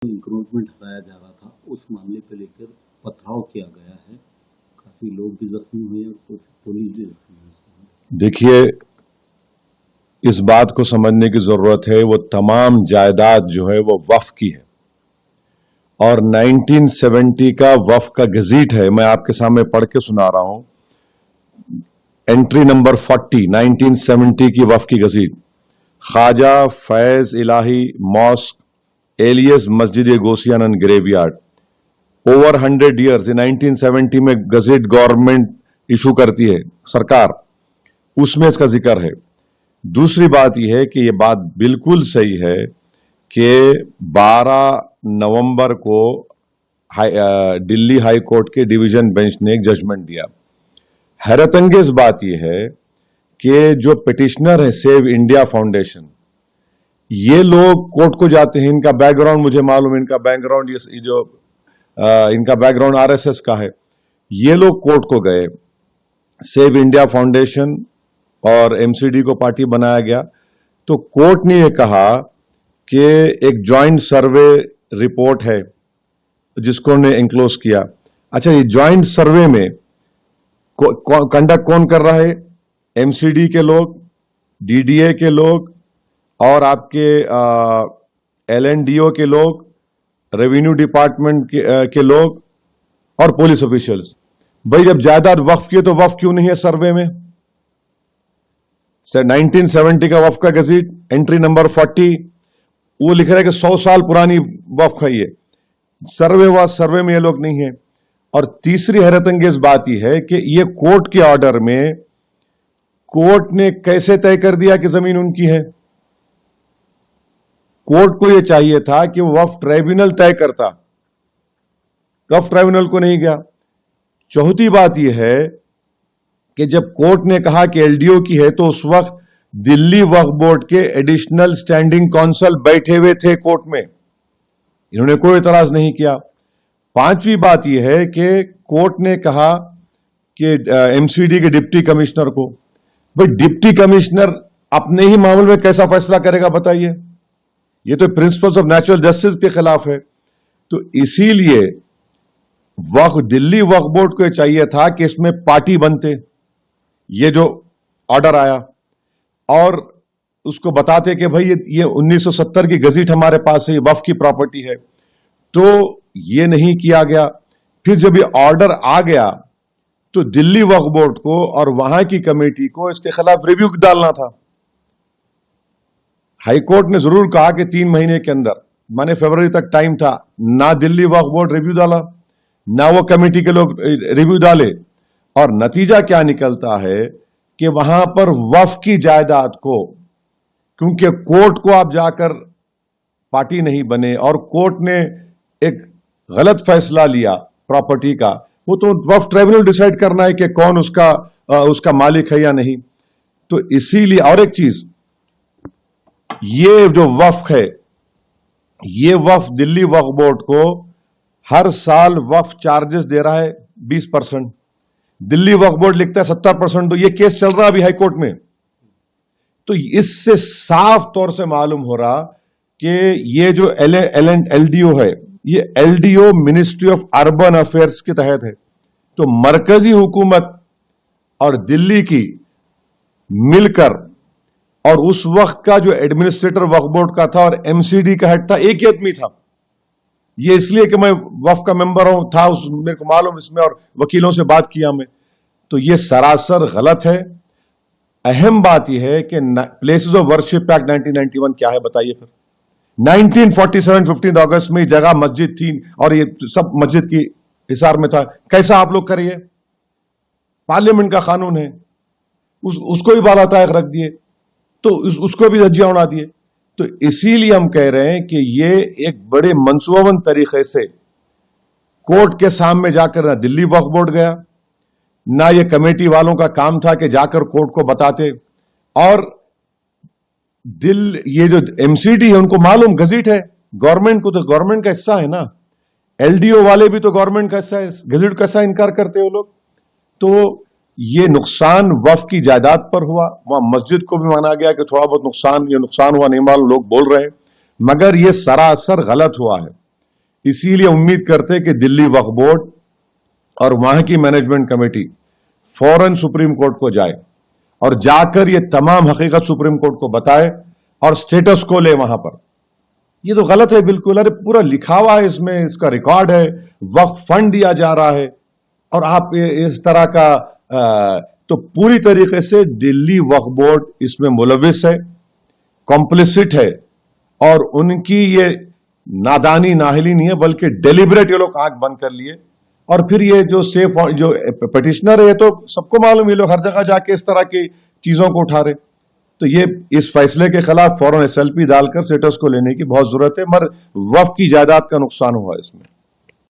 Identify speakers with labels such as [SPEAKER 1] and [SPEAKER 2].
[SPEAKER 1] Encroachment हटाया जा रहा था, उस मामले को लेकर पथराव किया गया है, काफी लोग भी जख्मी हुए और कुछ पुलिस भी जख्मी हुई।
[SPEAKER 2] देखिए, इस बात को समझने की जरूरत है, वो तमाम जायदाद जो है वो वक्फ की है और 1970 का वक्फ का गजीट है। मैं आपके सामने पढ़ के सुना रहा हूं। एंट्री नंबर 40, 1970 की वक्फ की गजीट। ख्वाजा फैज इलाही मॉस्क एलियस मस्जिद गोसियान ग्रेवयार्ड, ओवर 100 ईयर्स। 1970 में गजेट गवर्नमेंट इशू करती है सरकार, उसमें इसका जिक्र है। दूसरी बात यह है कि यह बात बिल्कुल सही है कि 12 नवंबर को दिल्ली हाई कोर्ट के डिवीजन बेंच ने एक जजमेंट दिया। हैरतअंगेज बात यह है कि जो पिटिशनर है सेव इंडिया फाउंडेशन, ये लोग कोर्ट को जाते हैं, इनका बैकग्राउंड मुझे मालूम है, इनका बैकग्राउंड इनका बैकग्राउंड आरएसएस का है। ये लोग कोर्ट को गए, सेव इंडिया फाउंडेशन और एमसीडी को पार्टी बनाया गया, तो कोर्ट ने यह कहा कि एक जॉइंट सर्वे रिपोर्ट है जिसको ने एंक्लोज किया। अच्छा, ये जॉइंट सर्वे में कंडक्ट कौन कर रहा है? एमसीडी के लोग, डीडीए के लोग और आपके एलएनडीओ के लोग, रेवेन्यू डिपार्टमेंट के लोग और पुलिस ऑफिशियल्स। भाई, जब जायदाद वक्फ की तो वक्फ क्यों नहीं है सर्वे में? सर 1970 का वक्फ का गजीट एंट्री नंबर 40, वो लिख रहा है कि 100 साल पुरानी वक्फ है ये। सर्वे हुआ, सर्वे में ये लोग नहीं है। और तीसरी हैरतअंगेज बात यह है कि ये कोर्ट के ऑर्डर में कोर्ट ने कैसे तय कर दिया कि जमीन उनकी है? कोर्ट को यह चाहिए था कि वो वक्फ ट्राइब्यूनल तय करता, वक्फ ट्राइब्यूनल को नहीं गया। चौथी बात यह है कि जब कोर्ट ने कहा कि एलडीओ की है, तो उस वक्त दिल्ली वक्फ बोर्ड के एडिशनल स्टैंडिंग काउंसिल बैठे हुए थे कोर्ट में, इन्होंने कोई इतराज नहीं किया। पांचवी बात यह है कि कोर्ट ने कहा कि एमसीडी के डिप्टी कमिश्नर को, भाई डिप्टी कमिश्नर अपने ही मामले में कैसा फैसला करेगा बताइए? ये तो प्रिंसिपल्स ऑफ नेचुरल जस्टिस के खिलाफ है। तो इसीलिए दिल्ली वक्फ बोर्ड को चाहिए था कि इसमें पार्टी बनते, ये जो ऑर्डर आया, और उसको बताते कि भाई ये 1970 की गजीट हमारे पास है, ये वक्फ की प्रॉपर्टी है। तो ये नहीं किया गया। फिर जब ये ऑर्डर आ गया तो दिल्ली वक्फ बोर्ड को और वहां की कमेटी को इसके खिलाफ रिव्यू डालना था। हाई कोर्ट ने जरूर कहा कि 3 महीने के अंदर, माने फरवरी तक टाइम था, ना दिल्ली वक्फ बोर्ड रिव्यू डाला, ना वो कमेटी के लोग रिव्यू डाले। और नतीजा क्या निकलता है कि वहां पर वक्फ की जायदाद को, क्योंकि कोर्ट को आप जाकर पार्टी नहीं बने और कोर्ट ने एक गलत फैसला लिया प्रॉपर्टी का, वो तो वक्फ ट्राइब्यूनल डिसाइड करना है कि कौन उसका मालिक है या नहीं। तो इसीलिए, और एक चीज, ये जो वक्फ है, ये वक्फ दिल्ली वक्फ बोर्ड को हर साल वक्फ चार्जेस दे रहा है 20%। दिल्ली वक्फ बोर्ड लिखता है 70%। तो ये केस चल रहा है अभी हाई कोर्ट में। तो इससे साफ तौर से मालूम हो रहा कि ये जो एलडीओ है, ये LDO ministry of urban affairs के तहत है। तो मरकजी हुकूमत और दिल्ली की मिलकर, और उस वक्त का जो एडमिनिस्ट्रेटर वक्फ बोर्ड का था और एमसीडी का हेड था, एक ही आदमी था। ये इसलिए कि मैं वक्फ का मेंबर था, मेरे को मालूम इसमें, और वकीलों से बात किया मैं। तो ये सरासर गलत है। अहम बात यह है कि प्लेसेस ऑफ वर्शिप एक्ट 1991 क्या है बताइए फिर? 1947 15 अगस्त में जगह मस्जिद थी और ये सब मस्जिद की हिसार में था। कैसा आप लोग करिए? पार्लियामेंट का कानून है, उसको भी बाला तायक रख दिए, तो उसको भी धज्जियां उड़ा दिए। तो इसीलिए हम कह रहे हैं कि ये एक बड़े मंसूबाबंद तरीके से कोर्ट के सामने जाकर ना दिल्ली वक्फ बोर्ड गया, ना ये कमेटी वालों का काम था कि जाकर कोर्ट को बताते। और ये जो एमसीडी है, उनको मालूम गजीट है, गवर्नमेंट को, तो गवर्नमेंट का हिस्सा है ना। एलडीओ वाले भी तो गवर्नमेंट का हिस्सा है, गजीट कैसा इनकार करते हो लोग? तो ये नुकसान वक्फ की जायदाद पर हुआ। वहां मस्जिद को भी माना गया कि थोड़ा बहुत नुकसान हुआ, नहीं मालूम, लोग बोल रहे हैं, मगर ये सरासर गलत हुआ है। इसीलिए उम्मीद करते कि दिल्ली वक्फ बोर्ड और वहां की मैनेजमेंट कमेटी फौरन सुप्रीम कोर्ट को जाए और जाकर ये तमाम हकीकत सुप्रीम कोर्ट को बताए और स्टेटस को ले वहां पर। ये तो गलत है बिल्कुल। अरे पूरा लिखा हुआ है इसमें, इसका रिकॉर्ड है, वक्फ फंड दिया जा रहा है और आप इस तरह का तो पूरी तरीके से दिल्ली वक्फ बोर्ड इसमें मुलविस है, कॉम्प्लिसिट है और उनकी ये नादानी नाहली नहीं है बल्कि डेलिबरेट ये लोग आंख बंद कर लिए। और फिर ये जो जो पिटिशनर है, ये तो सबको मालूम, ये लोग हर जगह जाके इस तरह की चीजों को उठा रहे। तो ये इस फैसले के खिलाफ फौरन SLP डालकर स्टेटस को लेने की बहुत जरूरत है, मगर वक्फ की जायदाद का नुकसान हुआ इसमें।